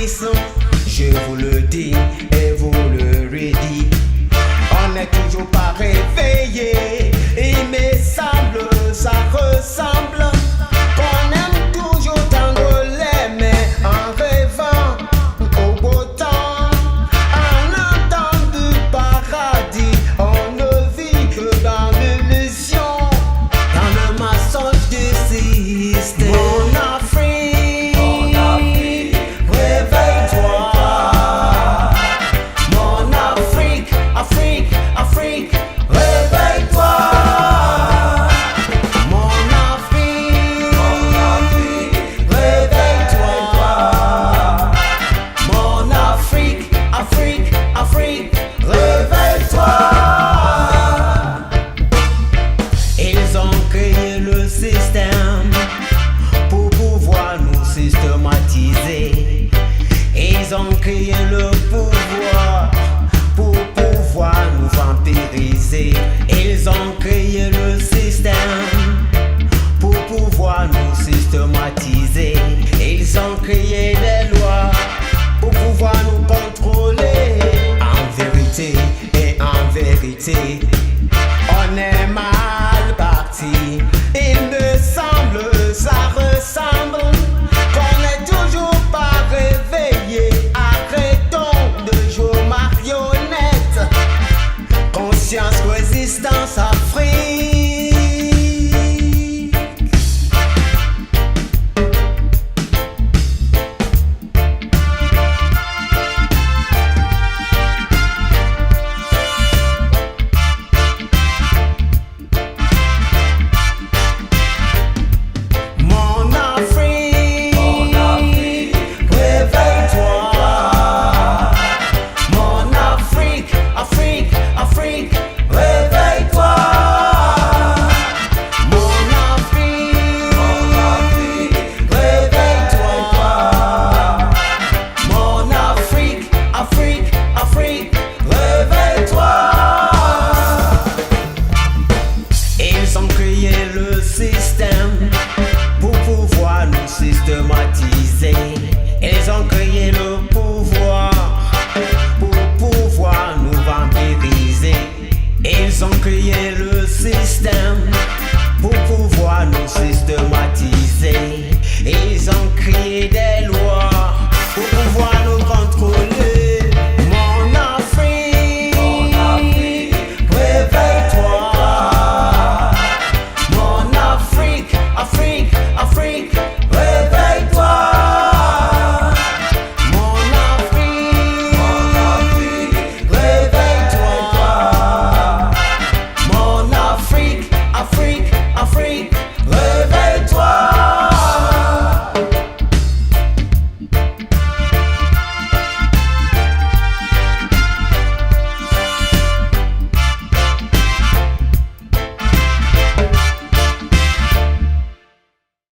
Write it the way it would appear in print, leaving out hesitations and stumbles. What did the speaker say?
frissons, je vous le dis et vous le redis. On n'est toujours pas réveillé, il me semble, ça ressemble qu'on aime toujours tendre les mains en rêvant au beau temps, en attendant du paradis. On ne vit que dans l'illusion, dans le mensonge du système. Mon Afrique, réveille-toi. Mon Afrique, Afrique, Afrique, réveille-toi. Mon Afrique, réveille-toi. Mon Afrique, Afrique, Afrique, réveille-toi. Ils ont créé le système pour pouvoir nous systématiser. Ils ont créé le